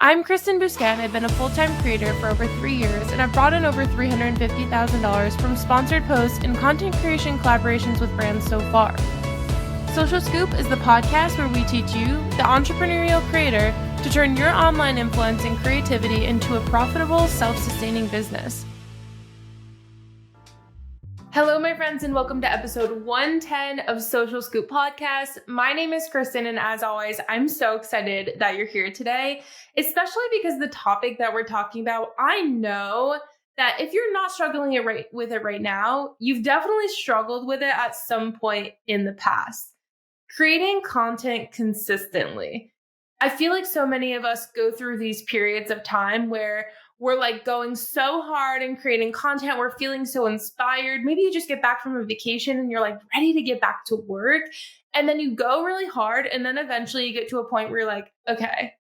I'm Kristen Busquet, and I've been a full-time creator for over 3 years, and I've brought in over $350,000 from sponsored posts and content creation collaborations with brands so far. Social Scoop is the podcast where we teach you, the entrepreneurial creator, to turn your online influence and creativity into a profitable, self-sustaining business. Hello, my friends, and welcome to episode 110 of Social Scoop Podcast. My name is Kristen, and as always, I'm so excited that you're here today, especially because the topic that we're talking about, I know that if you're not struggling with it right now, you've definitely struggled with it at some point in the past. Creating content consistently. I feel like so many of us go through these periods of time where we're like going so hard and creating content. We're feeling so inspired. Maybe you just get back from a vacation and you're like ready to get back to work. And then you go really hard. And then eventually you get to a point where you're like, okay,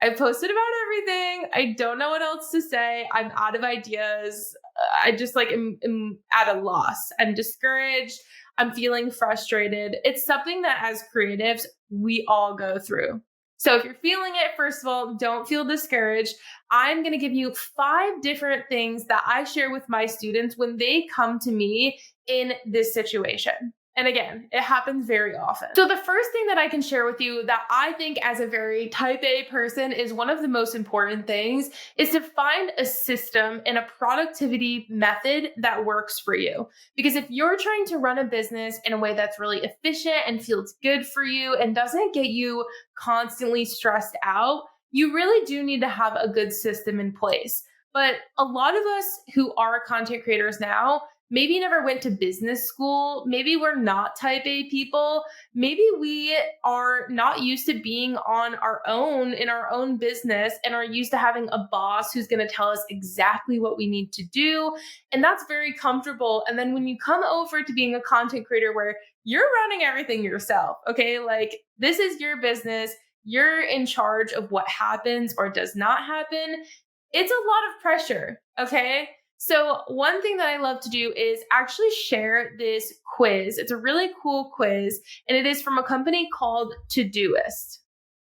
I posted about everything. I don't know what else to say. I'm out of ideas. I just am at a loss. I'm discouraged. I'm feeling frustrated. It's something that as creatives, we all go through. So if you're feeling it, first of all, don't feel discouraged. I'm going to give you 5 different things that I share with my students when they come to me in this situation. And again, it happens very often. So the first thing that I can share with you that I think as a very type A person is one of the most important things is to find a system and a productivity method that works for you. Because if you're trying to run a business in a way that's really efficient and feels good for you and doesn't get you constantly stressed out, you really do need to have a good system in place. But a lot of us who are content creators now maybe never went to business school. Maybe we're not type A people. Maybe we are not used to being on our own in our own business and are used to having a boss who's going to tell us exactly what we need to do. And that's very comfortable. And then when you come over to being a content creator where you're running everything yourself, okay, like this is your business, you're in charge of what happens or does not happen, it's a lot of pressure, okay? So one thing that I love to do is actually share this quiz. It's a really cool quiz, and it is from a company called Todoist.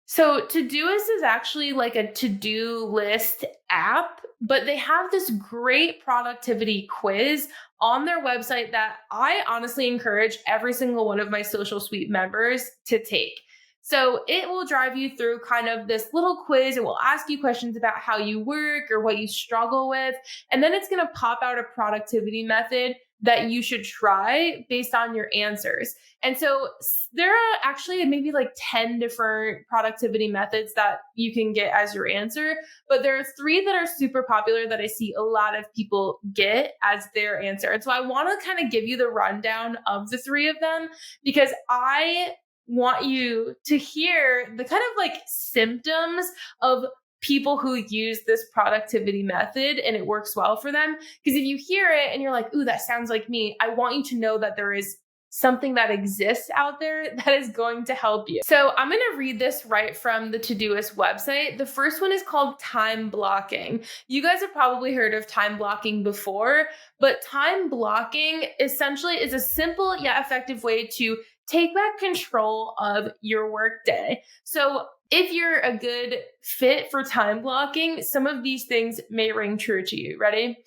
So Todoist is actually like a to-do list app, but they have this great productivity quiz on their website that I honestly encourage every single one of my Social Suite members to take. So it will drive you through kind of this little quiz. It will ask you questions about how you work or what you struggle with. And then it's going to pop out a productivity method that you should try based on your answers. And so there are actually maybe like 10 different productivity methods that you can get as your answer. But there are 3 that are super popular that I see a lot of people get as their answer. And so I want to kind of give you the rundown of the 3 of them because I want you to hear the kind of like symptoms of people who use this productivity method and it works well for them. Because if you hear it and you're like, ooh, that sounds like me, I want you to know that there is something that exists out there that is going to help you. So I'm going to read this right from the Todoist website. The first one is called time blocking. You guys have probably heard of time blocking before, but time blocking essentially is a simple yet effective way to take back control of your workday. So if you're a good fit for time blocking, some of these things may ring true to you. Ready?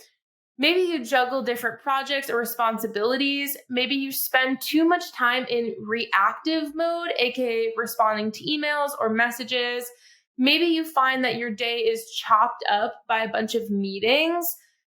Maybe you juggle different projects or responsibilities. Maybe you spend too much time in reactive mode, aka responding to emails or messages. Maybe you find that your day is chopped up by a bunch of meetings.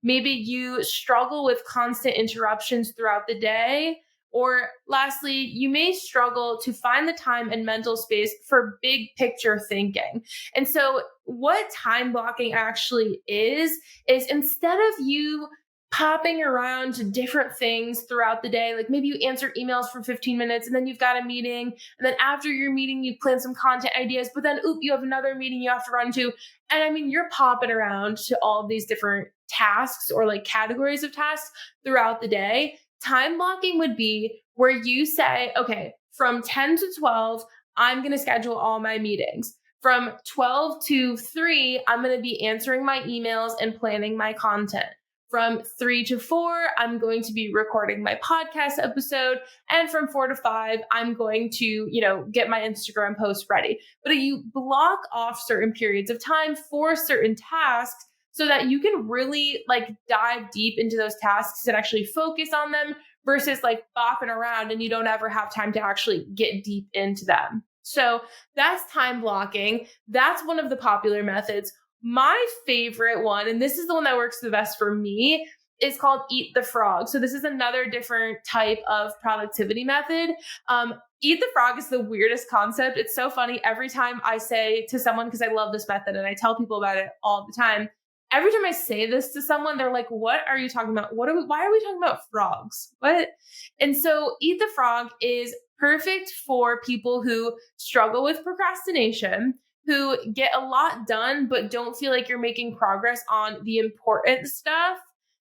Maybe you struggle with constant interruptions throughout the day. Or lastly, you may struggle to find the time and mental space for big picture thinking. And so what time blocking actually is instead of you popping around to different things throughout the day, like maybe you answer emails for 15 minutes and then you've got a meeting. And then after your meeting, you plan some content ideas, but then, you have another meeting you have to run to. And I mean, you're popping around to all of these different tasks or like categories of tasks throughout the day. Time blocking would be where you say, okay, from 10 to 12, I'm going to schedule all my meetings. From 12 to 3, I'm going to be answering my emails and planning my content. from 3 to 4, I'm going to be recording my podcast episode. And from 4 to 5, I'm going to, get my Instagram post ready. But you block off certain periods of time for certain tasks so that you can really dive deep into those tasks and actually focus on them versus bopping around and you don't ever have time to actually get deep into them. So that's time blocking. That's one of the popular methods. My favorite one, and this is the one that works the best for me, is called Eat the Frog. So this is another different type of productivity method. Eat the Frog is the weirdest concept. It's so funny. Every time I say to someone, because I love this method and I tell people about it all the time, every time I say this to someone, they're like, what are you talking about? Why are we talking about frogs? What? And so Eat the Frog is perfect for people who struggle with procrastination, who get a lot done, but don't feel like you're making progress on the important stuff.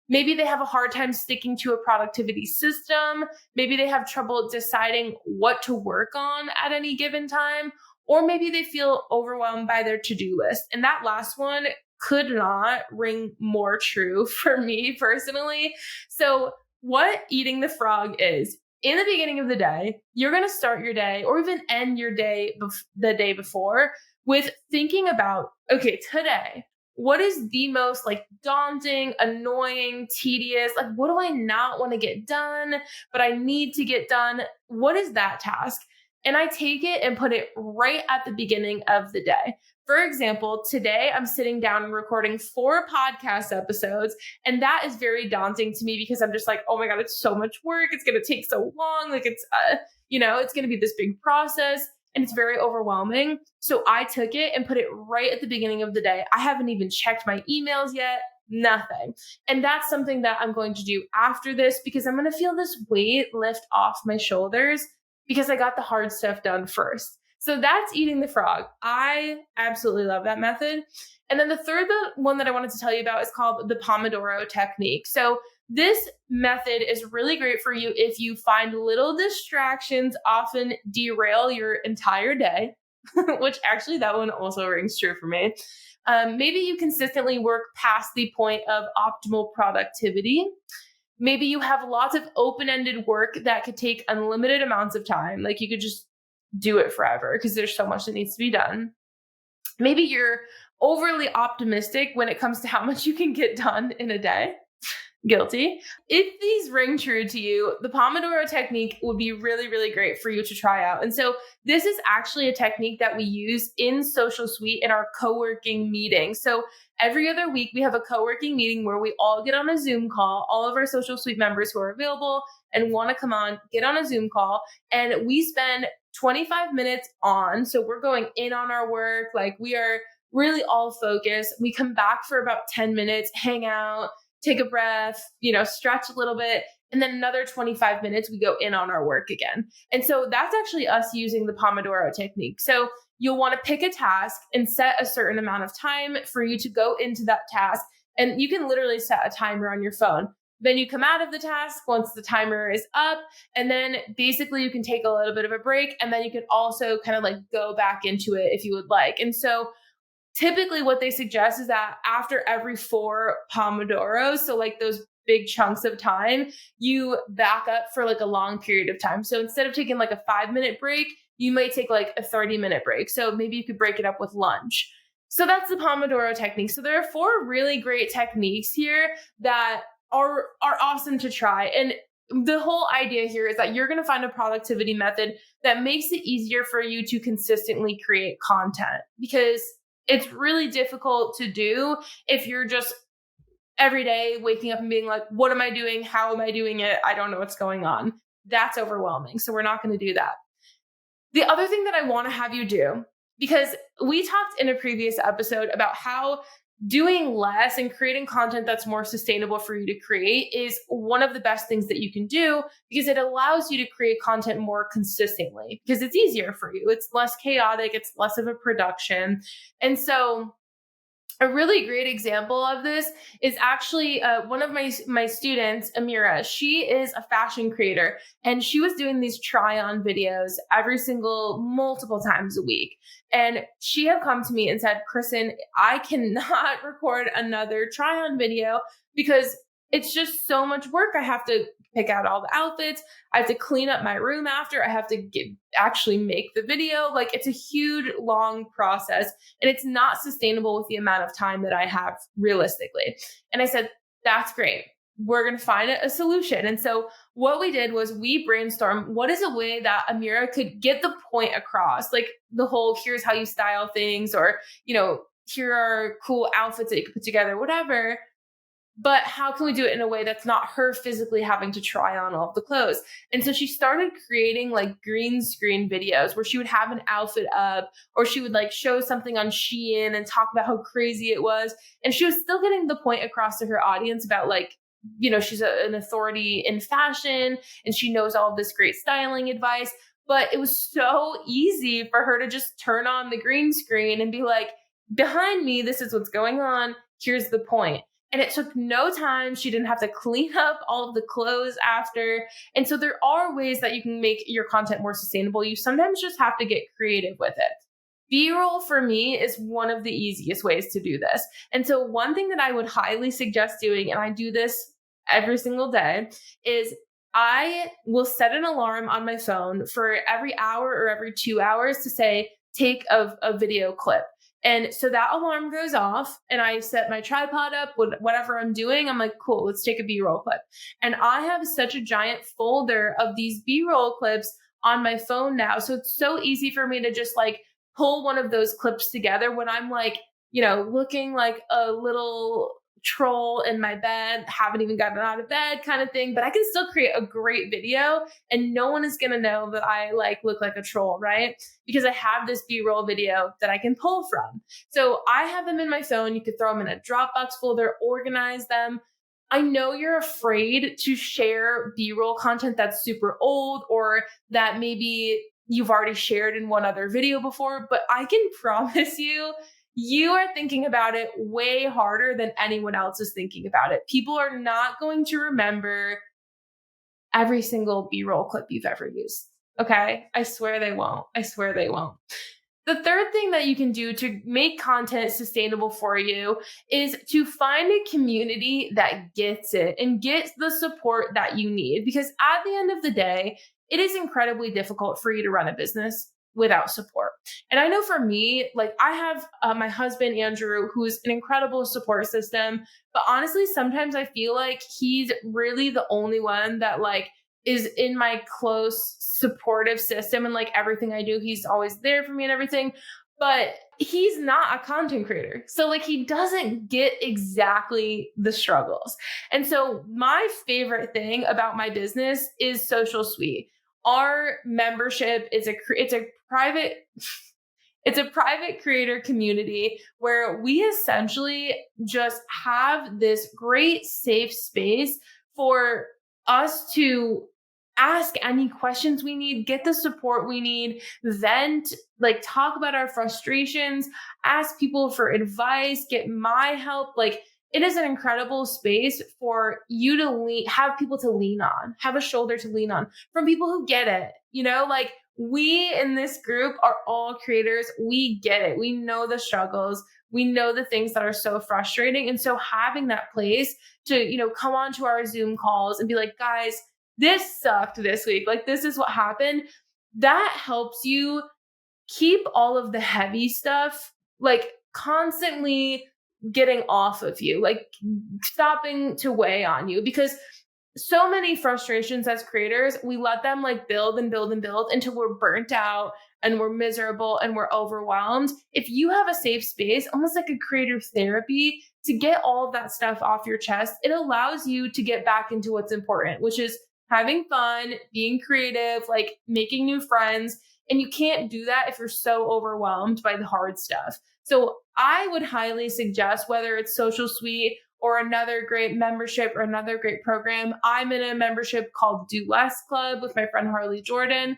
Maybe they have a hard time sticking to a productivity system. Maybe they have trouble deciding what to work on at any given time, or maybe they feel overwhelmed by their to-do list. And that last one could not ring more true for me personally. So what Eating the Frog is, in the beginning of the day, you're going to start your day or even end your day the day before with thinking about, okay, today, what is the most daunting, annoying, tedious, what do I not want to get done, but I need to get done? What is that task? And I take it and put it right at the beginning of the day. For example, today I'm sitting down and recording 4 podcast episodes, and that is very daunting to me because I'm just like, oh my God, it's so much work. It's going to take so long. It's going to be this big process. And it's very overwhelming. So I took it and put it right at the beginning of the day. I haven't even checked my emails yet, nothing. And that's something that I'm going to do after this because I'm going to feel this weight lift off my shoulders because I got the hard stuff done first. So that's Eating the Frog. I absolutely love that method. And then the third one that I wanted to tell you about is called the Pomodoro technique. So this method is really great for you if you find little distractions often derail your entire day, which actually that one also rings true for me. Maybe you consistently work past the point of optimal productivity. Maybe you have lots of open-ended work that could take unlimited amounts of time. You could just do it forever because there's so much that needs to be done. Maybe you're overly optimistic when it comes to how much you can get done in a day. Guilty. If these ring true to you, the Pomodoro technique would be really, really great for you to try out. And so this is actually a technique that we use in Social Suite in our co-working meeting. So every other week, we have a co-working meeting where we all get on a Zoom call, all of our Social Suite members who are available and want to come on, get on a Zoom call, and we spend 25 minutes on. So we're going in on our work. We are really all focused. We come back for about 10 minutes, hang out, take a breath, stretch a little bit. And then another 25 minutes, we go in on our work again. And so that's actually us using the Pomodoro technique. So you'll want to pick a task and set a certain amount of time for you to go into that task. And you can literally set a timer on your phone. Then you come out of the task once the timer is up. And then basically you can take a little bit of a break. And then you can also kind of go back into it if you would like. And so typically what they suggest is that after every 4 Pomodoros, so those big chunks of time, you back up for a long period of time. So instead of taking a 5-minute break, you might take a 30-minute break. So maybe you could break it up with lunch. So that's the Pomodoro technique. So there are 4 really great techniques here that are awesome to try. And the whole idea here is that you're going to find a productivity method that makes it easier for you to consistently create content, because it's really difficult to do if you're just every day waking up and being like, what am I doing? How am I doing it? I don't know what's going on. That's overwhelming. So we're not going to do that. The other thing that I want to have you do, because we talked in a previous episode about how doing less and creating content that's more sustainable for you to create is one of the best things that you can do, because it allows you to create content more consistently because it's easier for you. It's less chaotic. It's less of a production. And so a really great example of this is actually one of my students, Amira. She is a fashion creator, and she was doing these try-on videos multiple times a week. And she had come to me and said, Kristen, I cannot record another try-on video because it's just so much work. I have to pick out all the outfits. I have to clean up my room after. I have to actually make the video. Like, it's a huge, long process, and it's not sustainable with the amount of time that I have realistically. And I said, that's great. We're going to find a solution. And so what we did was we brainstormed what is a way that Amira could get the point across, like the whole here's how you style things, or, here are cool outfits that you can put together, whatever. But how can we do it in a way that's not her physically having to try on all of the clothes? And so she started creating like green screen videos where she would have an outfit up, or she would like show something on Shein and talk about how crazy it was. And she was still getting the point across to her audience about like, she's an authority in fashion and she knows all of this great styling advice. But it was so easy for her to just turn on the green screen and be like, behind me, this is what's going on. Here's the point. And it took no time. She didn't have to clean up all of the clothes after. And so there are ways that you can make your content more sustainable. You sometimes just have to get creative with it. B-roll for me is one of the easiest ways to do this. And so one thing that I would highly suggest doing, and I do this every single day, is I will set an alarm on my phone for every hour or every 2 hours to say, take a video clip. And so that alarm goes off and I set my tripod up with whatever I'm doing. I'm like, cool, let's take a B-roll clip. And I have such a giant folder of these B-roll clips on my phone now. So it's so easy for me to just like pull one of those clips together when I'm like, looking like a little troll in my bed, haven't even gotten out of bed kind of thing, but I can still create a great video and no one is going to know that I like look like a troll, right? Because I have this B-roll video that I can pull from. So I have them in my phone. You could throw them in a Dropbox folder, organize them. I know you're afraid to share B-roll content that's super old or that maybe you've already shared in one other video before, but I can promise you are thinking about it way harder than anyone else is thinking about it. People are not going to remember every single B-roll clip you've ever used. Okay? I swear they won't. The third thing that you can do to make content sustainable for you is to find a community that gets it and gets the support that you need. Because at the end of the day, it is incredibly difficult for you to run a business without support. And I know for me, like I have my husband, Andrew, who's an incredible support system. But honestly, sometimes I feel like he's really the only one that like is in my close supportive system. And like everything I do, he's always there for me and everything. But he's not a content creator. So like he doesn't get exactly the struggles. And so my favorite thing about my business is Social Suite. Our membership is it's a private creator community where we essentially just have this great safe space for us to ask any questions we need, get the support we need, vent, like talk about our frustrations, ask people for advice, get my help. Like it is an incredible space for you to have people to lean on, have a shoulder to lean on from people who get it. Like we in this group are all creators. We get it. We know the struggles. We know the things that are so frustrating. And so having that place to, come onto our Zoom calls and be like, guys, this sucked this week. Like, this is what happened. That helps you keep all of the heavy stuff, like constantly getting off of you, like stopping to weigh on you, because so many frustrations as creators, we let them like build and build and build until we're burnt out and we're miserable and we're overwhelmed. If you have a safe space, almost like a creator therapy, to get all of that stuff off your chest, it allows you to get back into what's important, which is having fun, being creative, like making new friends. And you can't do that if you're so overwhelmed by the hard stuff. So I would highly suggest, whether it's Social Suite or another great membership or another great program. I'm in a membership called Do Less Club with my friend Harley Jordan.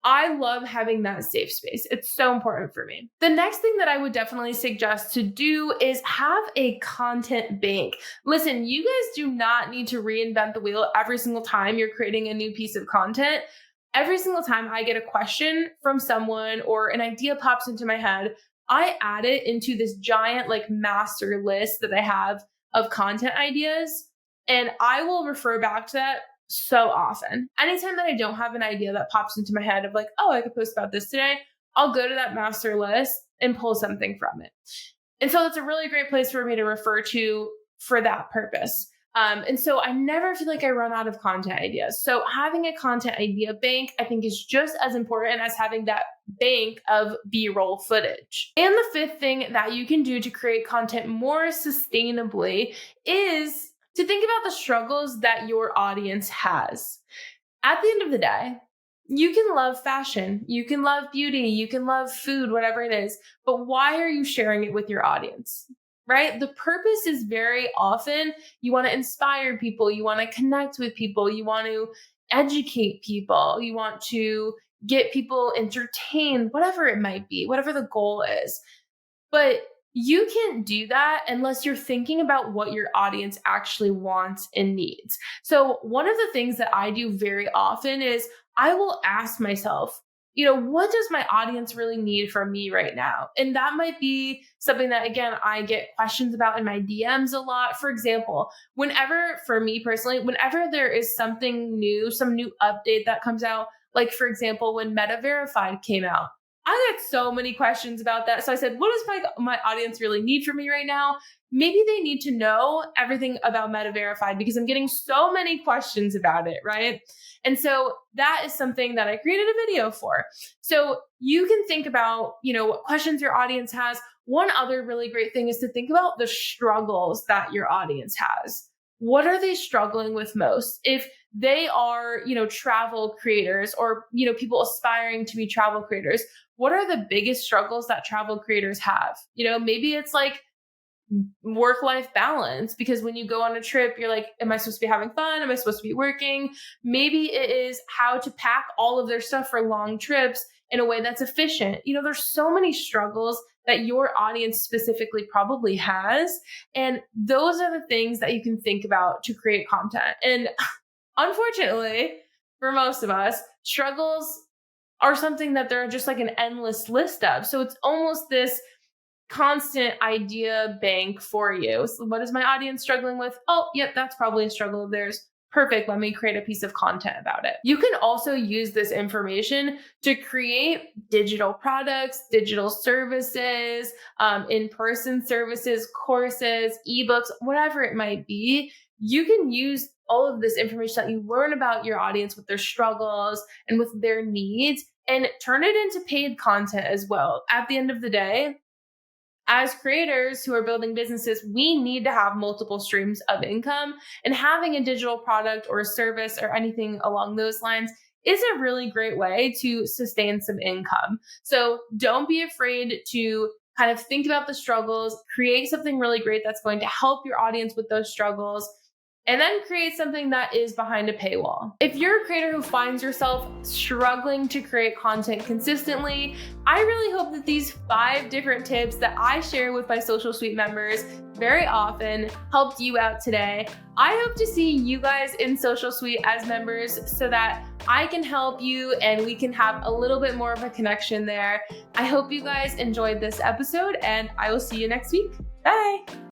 I love having that safe space. It's so important for me. The next thing that I would definitely suggest to do is have a content bank. Listen, you guys do not need to reinvent the wheel every single time you're creating a new piece of content. Every single time I get a question from someone or an idea pops into my head, I add it into this giant like master list that I have of content ideas. And I will refer back to that so often. Anytime that I don't have an idea that pops into my head of like, oh, I could post about this today, I'll go to that master list and pull something from it. And so it's a really great place for me to refer to for that purpose. And so I never feel like I run out of content ideas. So having a content idea bank, I think, is just as important as having that bank of B-roll footage. And the fifth thing that you can do to create content more sustainably is to think about the struggles that your audience has. At the end of the day, you can love fashion, you can love beauty, you can love food, whatever it is, but why are you sharing it with your audience? Right? The purpose is very often you want to inspire people, you want to connect with people, you want to educate people, you want to get people entertained, whatever it might be, whatever the goal is. But you can't do that unless you're thinking about what your audience actually wants and needs. So one of the things that I do very often is I will ask myself, what does my audience really need from me right now? And that might be something that, again, I get questions about in my DMs a lot. For example, for me personally, whenever there is something new, some new update that comes out, like for example, when Meta Verified came out, I got so many questions about that. So I said, what does my audience really need from me right now? Maybe they need to know everything about Meta Verified because I'm getting so many questions about it, right? And so that is something that I created a video for. So you can think about, what questions your audience has. One other really great thing is to think about the struggles that your audience has. What are they struggling with most? If they are, travel creators or, people aspiring to be travel creators, what are the biggest struggles that travel creators have? Maybe it's like work-life balance, because when you go on a trip, you're like, am I supposed to be having fun? Am I supposed to be working? Maybe it is how to pack all of their stuff for long trips in a way that's efficient. There's so many struggles that your audience specifically probably has. And those are the things that you can think about to create content. And unfortunately, for most of us, struggles are something that they're just like an endless list of. So it's almost this constant idea bank for you. So what is my audience struggling with? Oh, yep, that's probably a struggle of theirs. Perfect. Let me create a piece of content about it. You can also use this information to create digital products, digital services, in-person services, courses, ebooks, whatever it might be. You can use all of this information that you learn about your audience with their struggles and with their needs and turn it into paid content as well. At the end of the day, as creators who are building businesses, we need to have multiple streams of income, and having a digital product or a service or anything along those lines is a really great way to sustain some income. So don't be afraid to kind of think about the struggles, create something really great that's going to help your audience with those struggles, and then create something that is behind a paywall. If you're a creator who finds yourself struggling to create content consistently, I really hope that these 5 different tips that I share with my Social Suite members very often helped you out today. I hope to see you guys in Social Suite as members so that I can help you and we can have a little bit more of a connection there. I hope you guys enjoyed this episode, and I will see you next week. Bye.